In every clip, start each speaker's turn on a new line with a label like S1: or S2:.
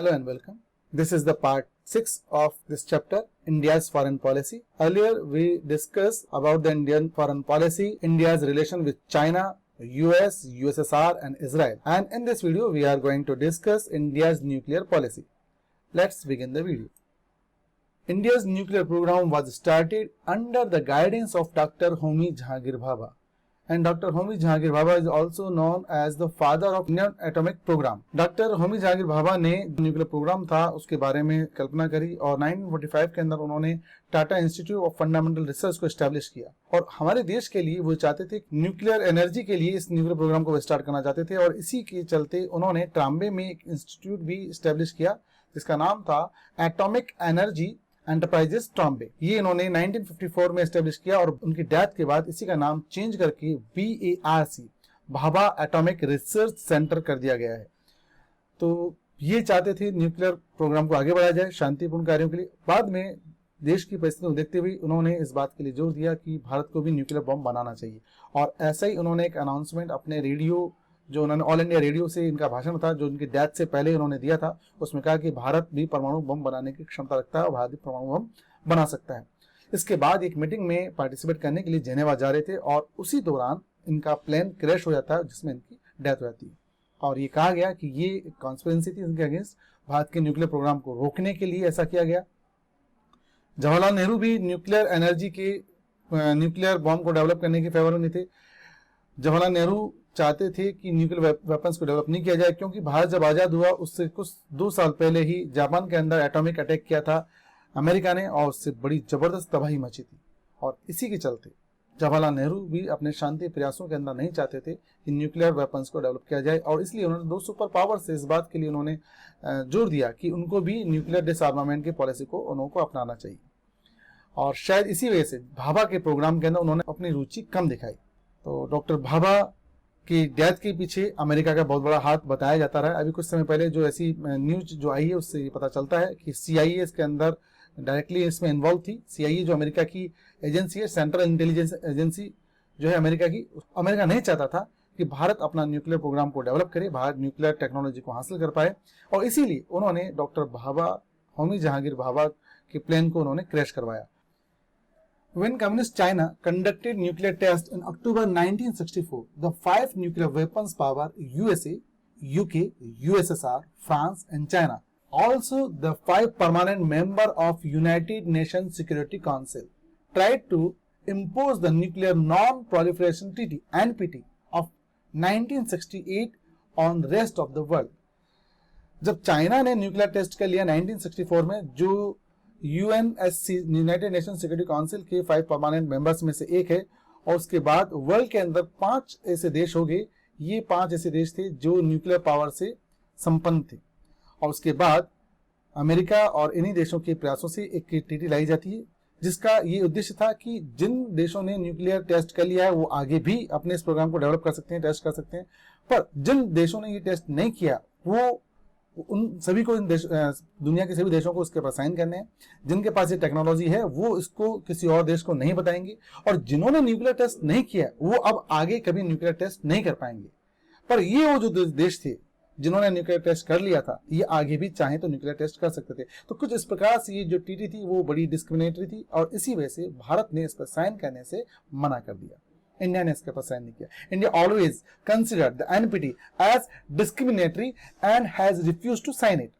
S1: Hello and welcome. This is the part 6 of this chapter, India's foreign policy. Earlier we discussed about the Indian foreign policy, India's relation with China, US, USSR and Israel. And in this video we are going to discuss India's nuclear policy. Let's begin the video. India's nuclear program was started under the guidance of Dr. Homi Jahangir Bhabha. And Dr. Homi Jahangir Bhabha is also known as the father of Indian atomic program. Dr. Homi Jahangir Bhabha ने nuclear programme था उसके बारे में कल्पना करी और 1945 के अंदर उन्होंने Tata institute of fundamental research को एस्टैब्लिश किया। और हमारे देश के लिए वो चाहते थे न्यूक्लियर एनर्जी के लिए इस न्यूक्लियर प्रोग्राम को स्टार्ट करना चाहते थे और इसी के चलते उन्होंने ट्राम्बे में एक इंस्टीट्यूट भी एस्टैब्लिश किया जिसका नाम था एटॉमिक एनर्जी एंटरप्राइजेस ट्राम्बे। ये इन्होंने 1954 में एस्टेब्लिश किया और उनकी डेथ के बाद इसी का नाम चेंज करके BARC Bhabha atomic research centre कर दिया गया है। तो ये चाहते थे न्यूक्लियर प्रोग्राम को आगे बढ़ाया जाए शांतिपूर्ण कार्यों के लिए। बाद में देश की परिस्थितियों को देखते हुए उन्होंने इस बात के लिए जोर दिया कि भारत को भी न्यूक्लियर बम बनाना चाहिए और ऐसा ही उन्होंने एक अनाउंसमेंट अपने रेडियो, जो उन्होंने ऑल इंडिया रेडियो से इनका भाषण था जो उनकी डेथ से पहले उन्होंने दिया था, उसमें कहा कि भारत भी परमाणु बम बनाने की क्षमता रखता है और भारत भी परमाणु बम बना सकता है। इसके बाद एक मीटिंग में पार्टिसिपेट करने के लिए जेनेवा जा रहे थे और उसी दौरान इनका प्लेन क्रैश हो जाता है जिसमें इनकी डेथ हो जाती है और ये कहा गया कि ये कॉन्स्पिरेसी थी इनके अगेंस्ट, भारत के न्यूक्लियर प्रोग्राम को रोकने के लिए ऐसा किया गया। जवाहरलाल नेहरू भी न्यूक्लियर एनर्जी के न्यूक्लियर बॉम्ब को डेवलप करने के फेवर में थे। जवाहरलाल नेहरू चाहते थे कि न्यूक्लियर वेपन्स को डेवलप नहीं किया जाए क्योंकि भारत जब आजाद हुआ उससे कुछ 2 साल पहले ही जापान के अंदर एटॉमिक अटैक किया था अमेरिका ने और उससे बड़ी जबरदस्त तबाही मची थी और इसी के चलते जवाहरलाल नेहरू भी अपने शांति प्रयासों के अंदर नहीं चाहते थे कि न्यूक्लियर वेपन्स को डेवलप किया जाए और इसलिए उन्होंने 2 सुपर पावर से इस बात के लिए उन्होंने जोर दिया कि उनको भी न्यूक्लियर डिसआर्मामेंट की पॉलिसी को उनको अपनाना चाहिए और शायद इसी वजह से भाभा के प्रोग्राम के अंदर उन्होंने अपनी रुचि कम दिखाई। तो डॉक्टर भाभा की डेथ के पीछे अमेरिका का बहुत बड़ा हाथ बताया जाता रहा है। अभी कुछ समय पहले जो ऐसी न्यूज जो आई है उससे ये पता चलता है कि CIA इसके अंदर डायरेक्टली इसमें इन्वॉल्व थी। CIA जो अमेरिका की एजेंसी है, सेंट्रल इंटेलिजेंस एजेंसी जो है अमेरिका की, अमेरिका नहीं चाहता था कि भारत अपना न्यूक्लियर प्रोग्राम को डेवलप करे, भारत न्यूक्लियर टेक्नोलॉजी को हासिल कर पाए और इसीलिए उन्होंने डॉक्टर भाभा, होमी जहांगीर भाभा के प्लेन को उन्होंने क्रैश करवाया। When Communist China conducted nuclear tests in October 1964, the 5 nuclear weapons power USA, UK, USSR, France and China, also the 5 permanent member of United Nations Security Council, tried to impose the Nuclear Non-Proliferation Treaty (NPT) of 1968 on the rest of the world. जब China ने nuclear test कर लिया 1964 में, जो UNSC United nation security council के 5 permanent members में से एक है और उसके बाद वर्ल्ड के अंदर 5 ऐसे देश हो गए। ये 5 ऐसे देश थे जो न्यूक्लियर पावर से संपन्न थे और उसके बाद अमेरिका और इन्हीं देशों के प्रयासों से एक ट्रीटी लाई जाती है जिसका ये उद्देश्य था कि जिन देशों ने न्यूक्लियर टेस्ट कर लिया है वो आगे भी अपने इस प्रोग्राम को डेवलप कर सकते हैं, टेस्ट कर सकते हैं, पर जिन देशों ने ये टेस्ट नहीं किया वो उन सभी को दुनिया के सभी देशों को उसके पर साइन करने हैं। जिनके पास ये टेक्नोलॉजी है वो इसको किसी और देश को नहीं बताएंगे और जिन्होंने न्यूक्लियर टेस्ट नहीं किया वो अब आगे कभी न्यूक्लियर टेस्ट नहीं कर पाएंगे। पर ये वो जो देश थे जिन्होंने न्यूक्लियर टेस्ट कर लिया था ये आगे भी चाहे तो न्यूक्लियर टेस्ट कर सकते थे। तो कुछ इस प्रकार से ये जो ट्रीटी थी वो बड़ी डिस्क्रिमिनेटरी थी और इसी वजह से भारत ने इस पर साइन करने से मना कर दिया। इंडिया ने इसके पर साइन नहीं किया। India always considered the NPT as discriminatory and has refused to sign it.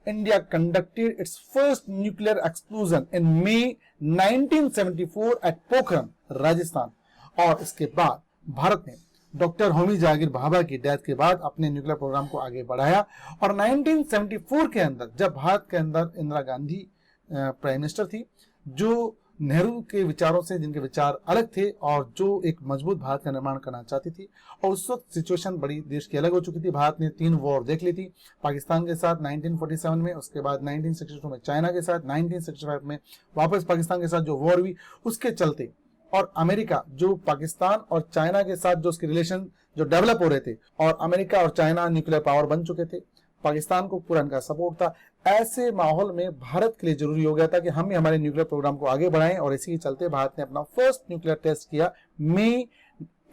S1: India conducted its first nuclear explosion in May 1974 at Pokhran, Rajasthan और इसके बाद भारत ने डॉक्टर होमी जहांगीर भाभा की डेथ के बाद अपने न्यूक्लियर प्रोग्राम को आगे बढ़ाया और 1974 के अंदर जब भारत के अंदर इंदिरा गांधी प्राइम मिनिस्टर थी जो नेहरू के विचारों से, जिनके विचार अलग थे और जो एक मजबूत भारत का निर्माण करना चाहती थी और उस वक्त सिचुएशन बड़ी देश की अलग हो चुकी थी। भारत ने 3 वॉर देख ली थी, पाकिस्तान के साथ 1947 में, उसके बाद 1962 में चाइना के साथ, 1965 में वापस पाकिस्तान के साथ जो वॉर हुई उसके चलते और अमेरिका जो पाकिस्तान और चाइना के साथ जो उसके रिलेशन जो डेवलप हो रहे थे और अमेरिका और चाइना न्यूक्लियर पावर बन चुके थे, पाकिस्तान को पूरा इनका सपोर्ट था। ऐसे माहौल में भारत के लिए जरूरी हो गया था कि हम ही हमारे न्यूक्लियर प्रोग्राम को आगे बढ़ाएं और इसी के चलते भारत ने अपना फर्स्ट न्यूक्लियर टेस्ट किया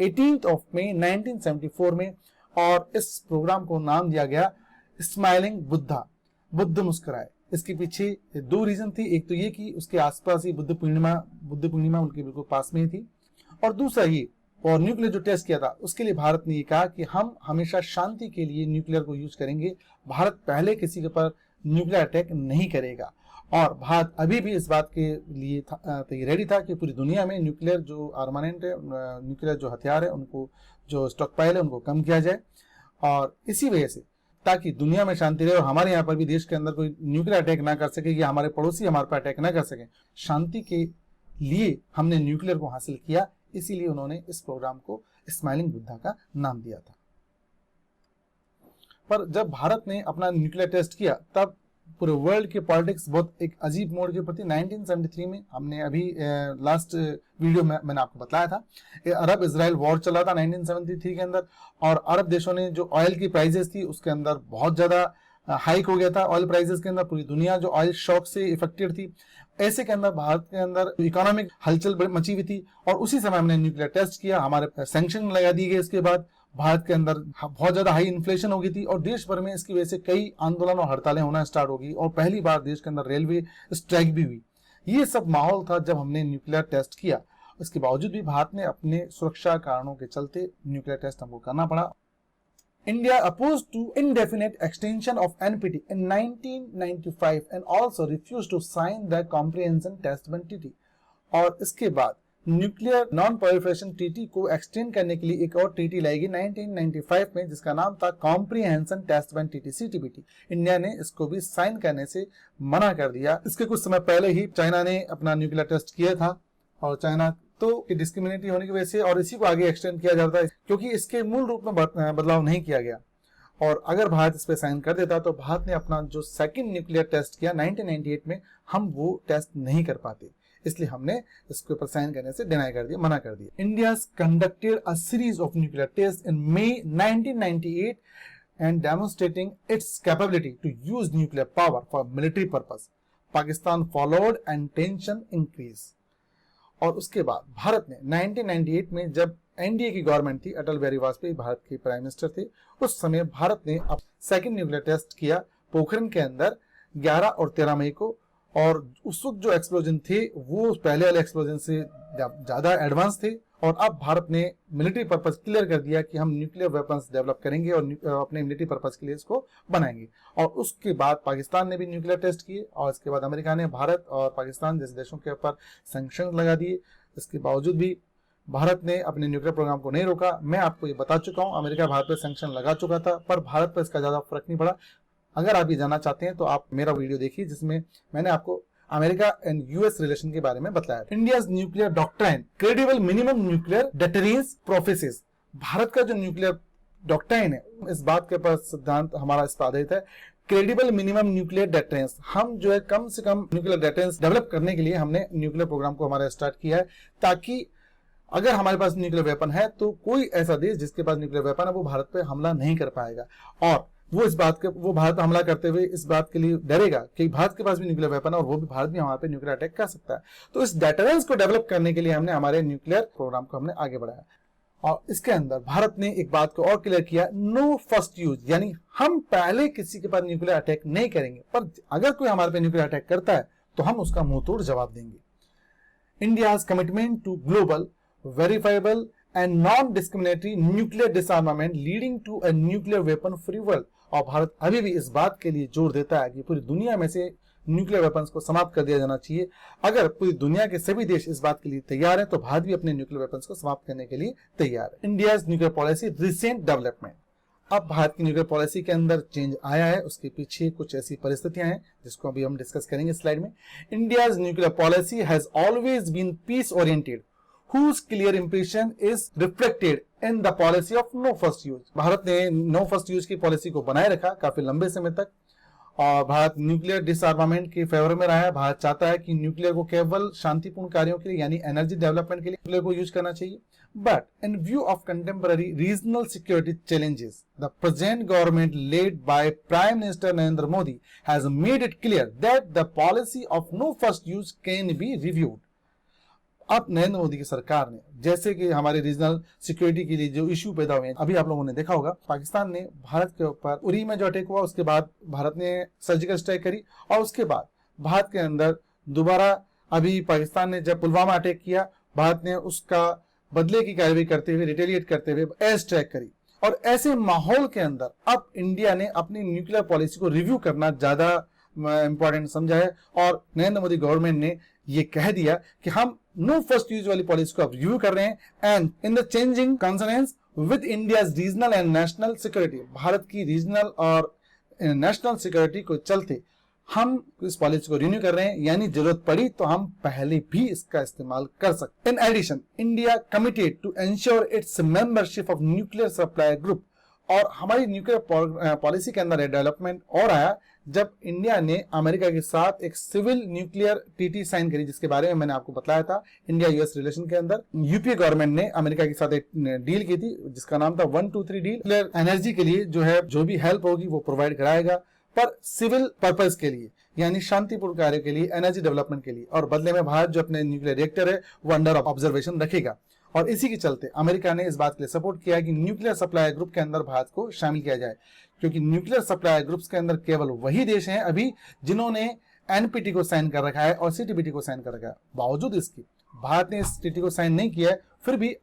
S1: 18 मई 1974 में और इस प्रोग्राम को नाम दिया गया स्माइलिंग बुद्धा। बुद्ध मुस्कुराए। इसके पीछे दो रीजन थी, एक तो ये कि उसके आसपास ही बुद्ध पूर्णिमा उनके बिल्कुल पास में ही थी, और दूसरा ये, और न्यूक्लियर जो टेस्ट किया था उसके लिए भारत ने ये कहा कि हम हमेशा शांति के लिए न्यूक्लियर को यूज करेंगे, भारत पहले किसी के ऊपर न्यूक्लियर अटैक नहीं करेगा। और भारत अभी भी इस बात के लिए रेडी था कि पूरी दुनिया में न्यूक्लियर जो आर्मामेंट है, न्यूक्लियर जो हथियार है, उनको जो स्टॉक पाइल है उनको कम किया जाए, और इसी वजह से ताकि दुनिया में शांति रहे और हमारे यहाँ पर भी देश के अंदर कोई न्यूक्लियर अटैक ना कर सके या हमारे पड़ोसी हमारे पर अटैक ना कर सके, शांति के लिए हमने न्यूक्लियर को हासिल किया। इसीलिए उन्होंने इस प्रोग्राम को स्माइलिंग बुद्धा का नाम दिया था। पर जब भारत ने अपना न्यूक्लियर टेस्ट किया तब पूरे वर्ल्ड की पॉलिटिक्स बहुत एक अजीब मोड़ के प्रति 1973 में, हमने अभी लास्ट वीडियो में मैंने आपको बताया था, अरब इजराइल वॉर चला था 1973 के अंदर, और अरब देशों ने जो ऑयल की प्राइसेस थी उसके अंदर बहुत ज्यादा हाइक हो गया था ऑयल प्राइसेस के अंदर, पूरी दुनिया जो ऑयल शॉक से इफेक्टेड थी। ऐसे के अंदर भारत के अंदर इकोनॉमिक हलचल मची हुई थी, और उसी समय हमने न्यूक्लियर टेस्ट किया, हमारे सैंक्शन लगा दिए गए। इसके बाद भारत के अंदर बहुत ज्यादा हाई इन्फ्लेशन हो गई थी, और देश भर में इसकी वजह से कई आंदोलन और हड़तालें होना स्टार्ट हो गई, और पहली बार देश के अंदर रेलवे स्ट्राइक भी हुई। ये सब माहौल था जब हमने न्यूक्लियर टेस्ट किया। इसके बावजूद भी भारत ने अपने सुरक्षा कारणों के चलते न्यूक्लियर टेस्ट हमको करना पड़ा। India opposed to indefinite extension of NPT in 1995 and also refused to sign the Comprehension Test Ban Treaty। और इसके बाद न्यूक्लियर नॉन प्रोलिफरेशन ट्रीटी को एक्सटेंड करने के लिए एक और ट्रीटी लाएगी 1995 में, जिसका नाम था comprehensive test ban treaty CTBT। India ने इसको भी साइन करने से मना कर दिया। इसके कुछ समय पहले ही चाइना ने अपना न्यूक्लियर टेस्ट किया था, और चाइना तो डिस्क्रिमिनेटरी होने की वजह से और इसी को आगे एक्सटेंड किया जाता है, क्योंकि इसके मूल रूप में बदलाव नहीं किया गया। और अगर भारत इस पे साइन कर देता तो भारत ने अपना जो सेकंड न्यूक्लियर टेस्ट किया 1998 में, हम वो टेस्ट नहीं कर पाते, इसलिए हमने इसके ऊपर साइन करने से डिनाई कर दिया, मना कर दिया। India conducted a series of nuclear test in May 1998 and demonstrating its capability to use nuclear power for military purpose. Pakistan followed and tension increase. और उसके बाद भारत ने 1998 में जब एनडीए की गवर्नमेंट थी, अटल बिहारी वाजपेयी भारत के प्राइम मिनिस्टर थे, उस समय भारत ने अब सेकंड न्यूक्लियर टेस्ट किया पोखरण के अंदर 11 और 13 मई को। और उस वक्त जो एक्सप्लोजन थे वो पहले वाले एक्सप्लोजन से ज्यादा एडवांस थे, और अब भारत ने मिलिट्री पर्पस क्लियर कर दिया कि हम न्यूक्लियर वेपन्स डेवलप करेंगे और अपने मिलिट्री पर्पस के लिए इसको बनाएंगे। और उसके बाद पाकिस्तान ने भी न्यूक्लियर टेस्ट किए, और इसके बाद अमेरिका ने भारत और पाकिस्तान जैसे देशों के ऊपर सैंक्शन लगा दिए। इसके बावजूद भी भारत ने अपने न्यूक्लियर प्रोग्राम को नहीं रोका। मैं आपको ये बता चुका हूँ, अमेरिका भारत पर सैंक्शन लगा चुका था, पर भारत पर इसका ज्यादा फर्क नहीं पड़ा। अगर आप ये जानना चाहते हैं तो आप मेरा वीडियो देखिए, जिसमें मैंने आपको अमेरिका एंड यूएस रिलेशन के बारे में बताया। India's nuclear doctrine credible minimum nuclear deterrence प्रोफेसेस। Bharat का जो न्यूक्लियर डॉक्ट्राइन है, इस बात के ऊपर सिद्धांत हमारा इस पर आधारित है, क्रेडिबल मिनिमम न्यूक्लियर डेटरेंस। हम जो है कम से कम न्यूक्लियर डेटरेंस डेवलप करने के लिए हमने न्यूक्लियर प्रोग्राम को हमारा स्टार्ट किया है, ताकि अगर हमारे पास न्यूक्लियर वेपन है तो कोई ऐसा देश जिसके पास न्यूक्लियर वेपन है वो भारत पे हमला नहीं कर पाएगा, और वो भारत पर हमला करते हुए इस बात के लिए डरेगा कि भारत के पास भी न्यूक्लियर वेपन है और वो भी भारत भी हमारे पे न्यूक्लियर अटैक कर सकता है। तो इस डेटरेंस को डेवलप करने के लिए हमने हमारे न्यूक्लियर प्रोग्राम को हमने आगे बढ़ाया। और इसके अंदर भारत ने एक बात को और क्लियर किया, नो फर्स्ट यूज, यानी हम पहले किसी के पास न्यूक्लियर अटैक नहीं करेंगे, पर अगर कोई हमारे पे न्यूक्लियर अटैक करता है तो हम उसका मुंह तोड़ जवाब देंगे। India's commitment to global verifiable and non discriminatory nuclear disarmament leading to a nuclear weapon free world. और भारत अभी भी इस बात के लिए जोर देता है कि पूरी दुनिया में से न्यूक्लियर वेपन्स को समाप्त कर दिया जाना चाहिए। अगर पूरी दुनिया के सभी देश इस बात के लिए तैयार हैं तो भारत भी अपने न्यूक्लियर वेपन्स को समाप्त करने के लिए तैयार है। India's nuclear policy recent development. अब भारत की न्यूक्लियर पॉलिसी के अंदर चेंज आया है, उसके पीछे कुछ ऐसी परिस्थितियां हैं जिसको अभी हम डिस्कस करेंगे स्लाइड में। India's nuclear policy has always been peace oriented whose clear impression is reflected in the policy of no first use। Bharat ने नो फर्स्ट यूज की पॉलिसी को बनाए रखा काफी लंबे समय तक, और भारत न्यूक्लियर डिसआर्मामेंट के फेवर में रहा है। भारत चाहता है कि न्यूक्लियर को केवल शांतिपूर्ण कार्यों के लिए यानी एनर्जी डेवलपमेंट के लिए न्यूक्लियर को यूज करना चाहिए। But in view of contemporary regional security challenges, the present government led by prime minister Narendra Modi has made it clear that the policy of no first use can be reviewed. अब नरेंद्र मोदी की सरकार ने, जैसे कि हमारे रीजनल सिक्योरिटी के लिए जो इश्यू पैदा हुए हैं, अभी आप लोगों ने देखा होगा पाकिस्तान ने भारत के ऊपर उरी में जो अटैक हुआ, उसके बाद भारत ने सर्जिकल स्ट्राइक करी, और उसके बाद भारत के अंदर दोबारा अभी पाकिस्तान ने जब पुलवामा अटैक किया, भारत ने उसका बदले की कार्रवाई करते हुए, रिटेलिएट करते हुए एयर स्ट्राइक करी। और ऐसे माहौल के अंदर अब इंडिया ने अपनी न्यूक्लियर पॉलिसी को रिव्यू करना ज्यादा इंपॉर्टेंट समझा है, और नरेंद्र मोदी गवर्नमेंट ने ये कह दिया कि हम नो फर्स्ट यूज वाली पॉलिसी को अब रिव्यू कर रहे हैं, and in the changing concerns with India's regional and national security, Bharat की रीजनल और नेशनल सिक्योरिटी को चलते हम इस पॉलिसी को रिन्यू कर रहे हैं, यानी जरूरत पड़ी तो हम पहले भी इसका इस्तेमाल कर सकते हैं। In addition, India committed to ensure its membership of nuclear supply group, और हमारी न्यूक्लियर पॉलिसी के अंदर डेवलपमेंट और आया जब इंडिया ने अमेरिका के साथ एक सिविल न्यूक्लियर टीटी साइन करी, जिसके बारे में मैंने आपको बताया था। इंडिया यूएस रिलेशन के अंदर यूपीए गवर्नमेंट ने अमेरिका के साथ एक डील की थी, जिसका नाम था 123 डील। न्यूक्लियर एनर्जी के लिए जो है, जो भी हेल्प होगी वो प्रोवाइड कराएगा, पर सिविल पर्पस के लिए, यानी शांतिपूर्ण कार्य के लिए, एनर्जी डेवलपमेंट के लिए, और बदले में भारत जो अपने न्यूक्लियर रिएक्टर है वो अंडर ऑब्जर्वेशन रखेगा। और इसी के चलते अमेरिका ने इस बात के लिए सपोर्ट किया कि न्यूक्लियर सप्लाई ग्रुप के अंदर भारत को शामिल किया जाए, क्योंकि न्यूक्लियर सप्लाई ग्रुप्स के अंदर केवल वही देश हैं अभी जिन्होंने एनपीटी को साइन कर रखा है और सीटीबीटी को साइन कर रखा है। बावजूद इसके भारत ने इस टीटी को साइन नहीं किया है, फिर भी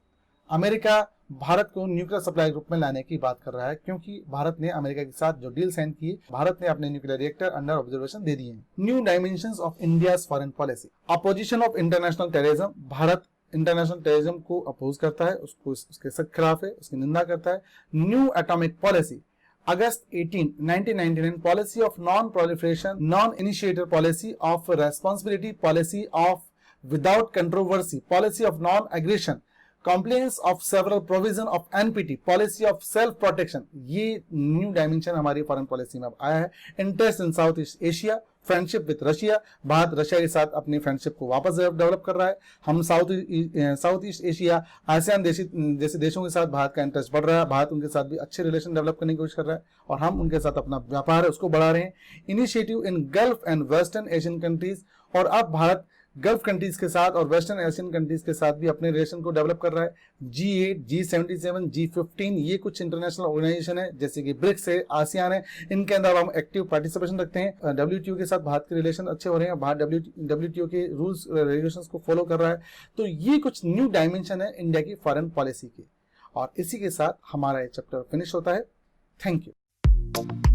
S1: अमेरिका भारत को न्यूक्लियर सप्लाई ग्रुप में लाने की बात कर रहा है, क्योंकि भारत ने अमेरिका के साथ जो डील साइन की, भारत ने अपने न्यूक्लियर रिएक्टर अंडर ऑब्जर्वेशन दे दिए हैं। New dimensions of India's foreign policy, opposition of international terrorism, Bharat international terrorism को अपोज करता है, उसको उसके सख्त खिलाफ है, उसकी निंदा करता है। New atomic policy, August 18, 1999 policy of non-proliferation, non-initiator policy of responsibility, policy of without controversy, policy of non-aggression, compliance of several provision of NPT, policy of self protection। ये न्यू डायमेंशन हमारी फॉरेन पॉलिसी में अब आया है। Interest in south east Asia, friendship with Russia, Bharat Russia के साथ अपनी friendship को वापस डेवलप कर रहा है। हम साउथ ईस्ट एशिया, आसियान जैसे देशों के साथ भारत का इंटरेस्ट बढ़ रहा है, भारत उनके साथ भी अच्छे रिलेशन डेवलप करने की कोशिश कर रहा है, और हम उनके साथ अपना व्यापार है उसको बढ़ा रहे हैं। Initiative in gulf and western Asian countries, और अब भारत गल्फ कंट्रीज के साथ और वेस्टर्न एशियन कंट्रीज के साथ भी अपने रिलेशन को डेवलप कर रहा है। G8, G77, G15 ये कुछ इंटरनेशनल ऑर्गेनाइजेशन है, जैसे कि ब्रिक्स है, आसियान है, इनके अंदर हम एक्टिव पार्टिसिपेशन रखते हैं। WTO के साथ भारत के रिलेशन अच्छे हो रहे हैं, भारत WTO के रूल्स रेगुलेशंस को फॉलो कर रहा है। तो ये कुछ न्यू डायमेंशन है इंडिया की फॉरेन पॉलिसी की, और इसी के साथ हमारा ये चैप्टर फिनिश होता है। Thank you.